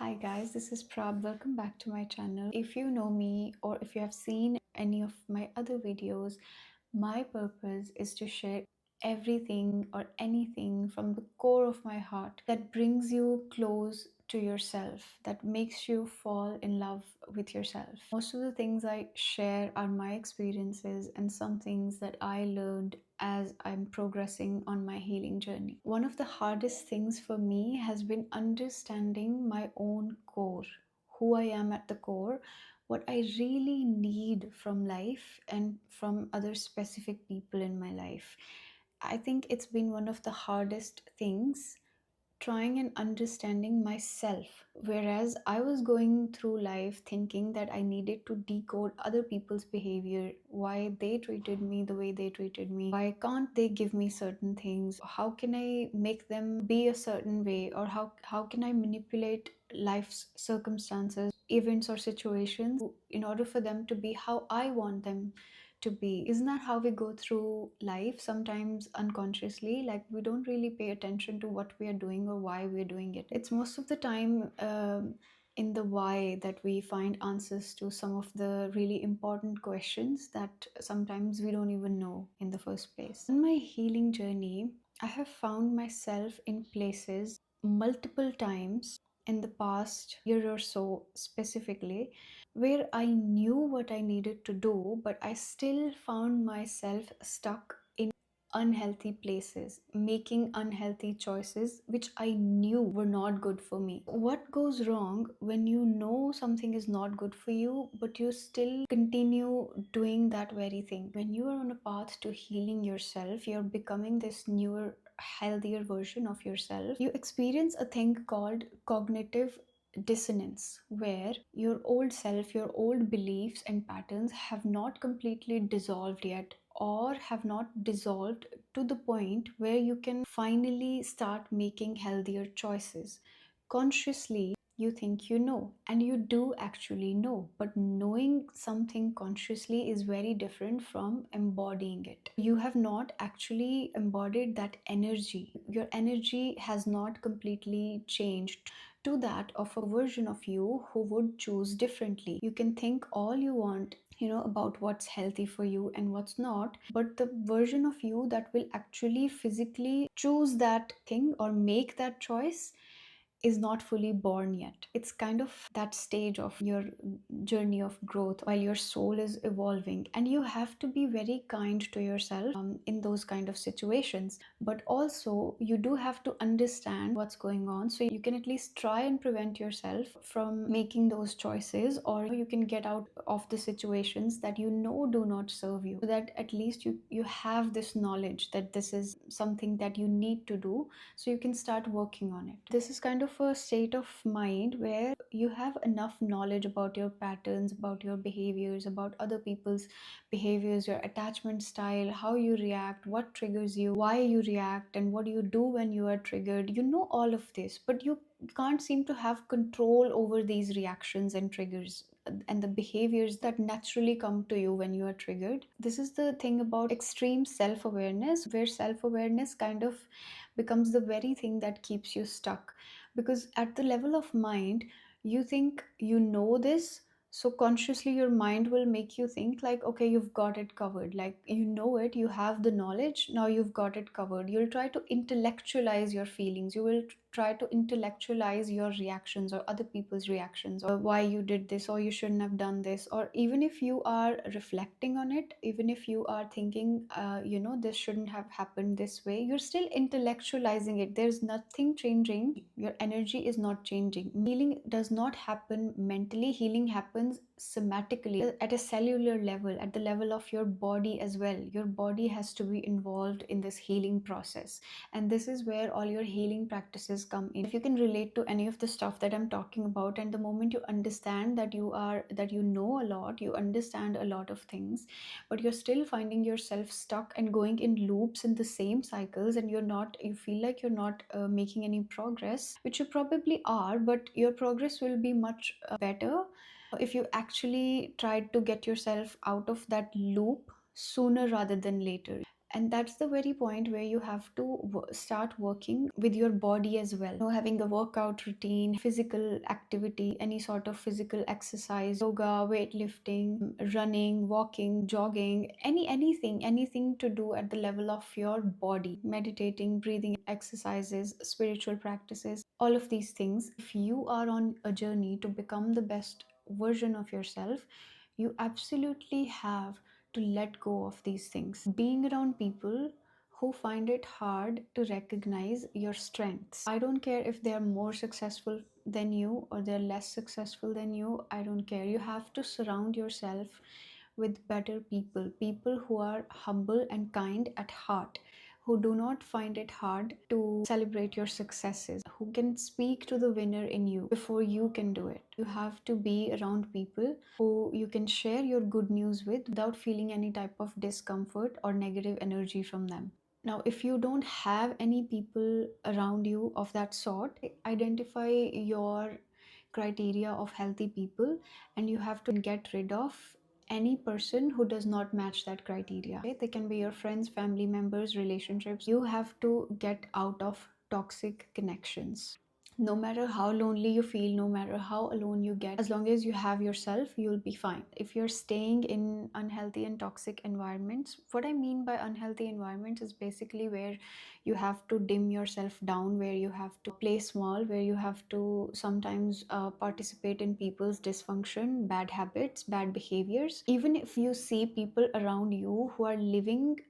Hi guys, this is Prab. Welcome back to my channel. If you know me or if you have seen any of my other videos, my purpose is to share everything or anything from the core of my heart that brings you close to yourself, that makes you fall in love with yourself. Most of the things I share are my experiences and some things that I learned as I'm progressing on my healing journey. One of the hardest things for me has been understanding my own core, who I am at the core, what I really need from life and from other specific people in my life. I think it's been one of the hardest things trying and understanding myself. Whereas I was going through life thinking that I needed to decode other people's behavior, why they treated me the way they treated me, why can't they give me certain things, how can I make them be a certain way, or how can I manipulate life's circumstances, events, or situations in order for them to be how I want them to be. Isn't that how we go through life sometimes unconsciously? Like we don't really pay attention to what we are doing or why we're doing it. It's most of the time in the why that we find answers to some of the really important questions that sometimes we don't even know in the first place. On my healing journey, I have found myself in places multiple times in the past year or so specifically where I knew what I needed to do, but I still found myself stuck in unhealthy places, making unhealthy choices which I knew were not good for me. What goes wrong when you know something is not good for you, but you still continue doing that very thing? When you are on a path to healing yourself, you're becoming this newer, healthier version of yourself. You experience a thing called cognitive dissonance, where your old self, your old beliefs and patterns have not completely dissolved yet, or have not dissolved to the point where you can finally start making healthier choices. Consciously, you think you know, and you do actually know, but knowing something consciously is very different from embodying it. You have not actually embodied that energy. Your energy has not completely changed to that of a version of you who would choose differently. You can think all you want, about what's healthy for you and what's not, but the version of you that will actually physically choose that thing or make that choice is not fully born yet. It's kind of that stage of your journey of growth while your soul is evolving, and you have to be very kind to yourself in those kind of situations. But also, you do have to understand what's going on so you can at least try and prevent yourself from making those choices, or you can get out of the situations that you know do not serve you, so that at least you have this knowledge that this is something that you need to do, so you can start working on it. This is kind of a state of mind where you have enough knowledge about your patterns, about your behaviors, about other people's behaviors, your attachment style, how you react, what triggers you, why you react, and what do you do when you are triggered. You know all of this, but you can't seem to have control over these reactions and triggers and the behaviors that naturally come to you when you are triggered. This is the thing about extreme self awareness, where self awareness kind of becomes the very thing that keeps you stuck. Because at the level of mind, you think you know this, so consciously your mind will make you think like, okay, you've got it covered, like you know it, you have the knowledge, now you've got it covered. You'll try to intellectualize your feelings, you will try to intellectualize your reactions or other people's reactions, or why you did this, or you shouldn't have done this. Or even if you are reflecting on it, even if you are thinking this shouldn't have happened this way, you're still intellectualizing it. There's nothing changing, your energy is not changing. Healing does not happen mentally, healing happens somatically, at a cellular level, at the level of your body as well. Your body has to be involved in this healing process, and this is where all your healing practices come in. If you can relate to any of the stuff that I'm talking about, and the moment you understand that you know a lot, you understand a lot of things, but you're still finding yourself stuck and going in loops in the same cycles, and you feel like you're not making any progress, which you probably are, but your progress will be much better if you actually tried to get yourself out of that loop sooner rather than later. And that's the very point where you have to start working with your body as well. Having a workout routine, physical activity, any sort of physical exercise, yoga, weightlifting, running, walking, jogging, anything to do at the level of your body, meditating, breathing exercises, spiritual practices, all of these things. If you are on a journey to become the best version of yourself, you absolutely have to let go of these things. Being around people who find it hard to recognize your strengths. I don't care if they are more successful than you or they're less successful than you. I don't care. You have to surround yourself with better people, people who are humble and kind at heart, who do not find it hard to celebrate your successes, who can speak to the winner in you before you can do it. You have to be around people who you can share your good news with without feeling any type of discomfort or negative energy from them. Now, if you don't have any people around you of that sort, identify your criteria of healthy people, and you have to get rid of any person who does not match that criteria. Okay? They can be your friends, family members, relationships. You have to get out of toxic connections. No matter how lonely you feel, no matter how alone you get, as long as you have yourself, you'll be fine. If you're staying in unhealthy and toxic environments, what I mean by unhealthy environments is basically where you have to dim yourself down, where you have to play small, where you have to sometimes participate in people's dysfunction, bad habits, bad behaviors. Even if you see people around you who are living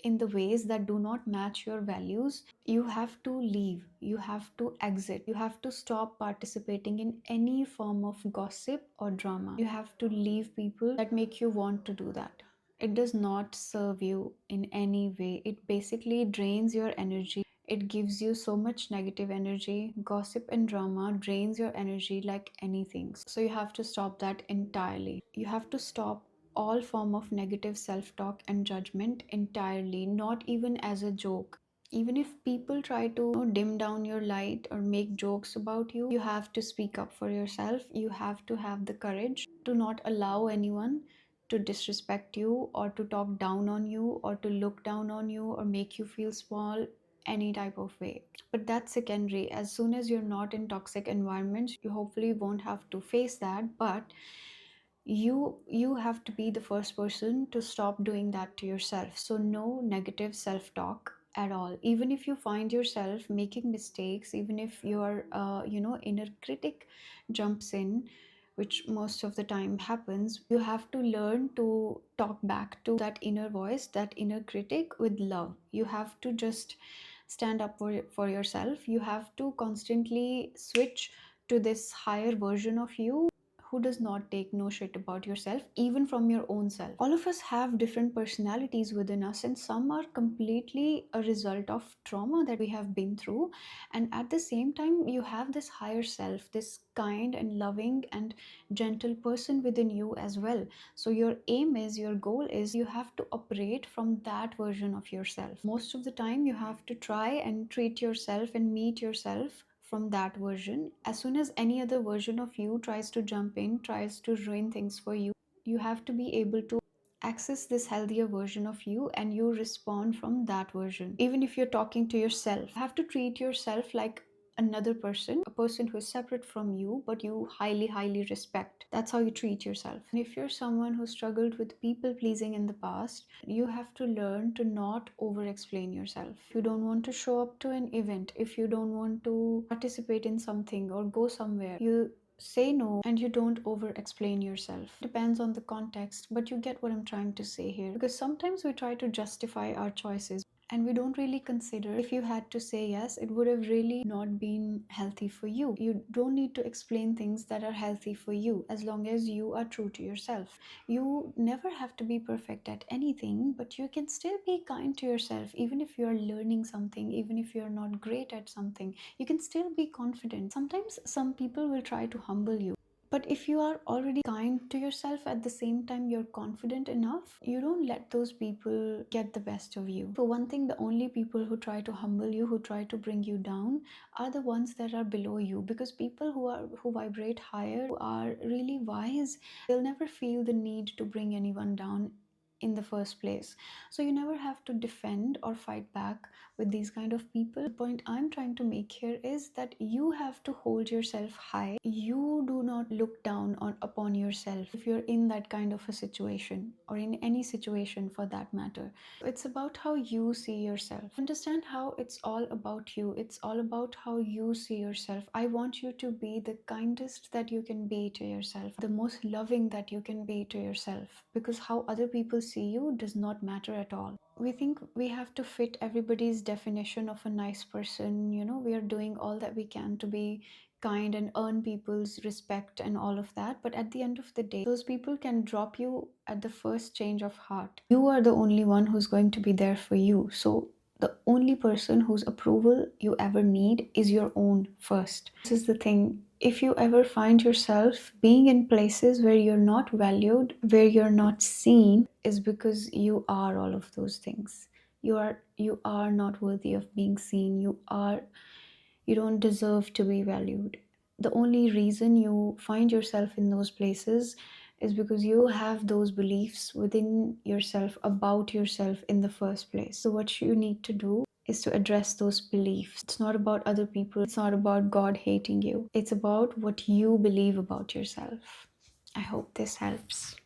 in the ways that do not match your values, you have to leave, you have to exit, you have to stop participating in any form of gossip or drama. You have to leave people that make you want to do that. It does not serve you in any way. It basically drains your energy. It gives you so much negative energy. Gossip and drama drains your energy like anything. So you have to stop that entirely. You have to stop all form of negative self-talk and judgment entirely, not even as a joke. Even if people try to dim down your light or make jokes about you, you have to speak up for yourself. You have to have the courage to not allow anyone to disrespect you or to talk down on you or to look down on you or make you feel small any type of way. But that's secondary. As soon as you're not in toxic environments, you hopefully won't have to face that. But you have to be the first person to stop doing that to yourself. So no negative self talk at all. Even if you find yourself making mistakes, even if your inner critic jumps in, which most of the time happens, you have to learn to talk back to that inner voice, that inner critic, with love. You have to just stand up for yourself. You have to constantly switch to this higher version of you who does not take no shit about yourself, even from your own self. All of us have different personalities within us, and some are completely a result of trauma that we have been through. And at the same time, you have this higher self, this kind and loving and gentle person within you as well. So your aim is, your goal is, you have to operate from that version of yourself. Most of the time, you have to try and treat yourself and meet yourself from that version. As soon as any other version of you tries to jump in, tries to ruin things for you, you have to be able to access this healthier version of you and you respond from that version. Even if you're talking to yourself, you have to treat yourself like another person, a person who is separate from you but you highly respect. That's how you treat yourself. And if you're someone who struggled with people pleasing in the past, you have to learn to not over explain yourself. If you don't want to show up to an event, if you don't want to participate in something or go somewhere, you say no and you don't over explain yourself. Depends on the context, but you get what I'm trying to say here. Because sometimes we try to justify our choices and we don't really consider, if you had to say yes, it would have really not been healthy for you. You don't need to explain things that are healthy for you as long as you are true to yourself. You never have to be perfect at anything, but you can still be kind to yourself. Even if you're learning something, even if you're not great at something, you can still be confident. Sometimes some people will try to humble you, but if you are already kind to yourself, at the same time you're confident enough, you don't let those people get the best of you. For one thing, the only people who try to humble you, who try to bring you down, are the ones that are below you. Because people who vibrate higher, who are really wise, they'll never feel the need to bring anyone down in the first place. So you never have to defend or fight back with these kind of people. The point I'm trying to make here is that you have to hold yourself high. You do not look down on upon yourself if you're in that kind of a situation, or in any situation for that matter. It's about how you see yourself. Understand how it's all about you. It's all about how you see yourself. I want you to be the kindest that you can be to yourself, the most loving that you can be to yourself, because how other people see you does not matter at all. We think we have to fit everybody's definition of a nice person. We are doing all that we can to be kind and earn people's respect and all of that, but at the end of the day, those people can drop you at the first change of heart. You are the only one who's going to be there for you. So the only person whose approval you ever need is your own first. This is the thing. If you ever find yourself being in places where you're not valued, where you're not seen, is because you are all of those things. You are not worthy of being seen. You don't deserve to be valued. The only reason you find yourself in those places is because you have those beliefs within yourself about yourself in the first place. So, what you need to do is to address those beliefs. It's not about other people, it's not about God hating you, it's about what you believe about yourself. I hope this helps.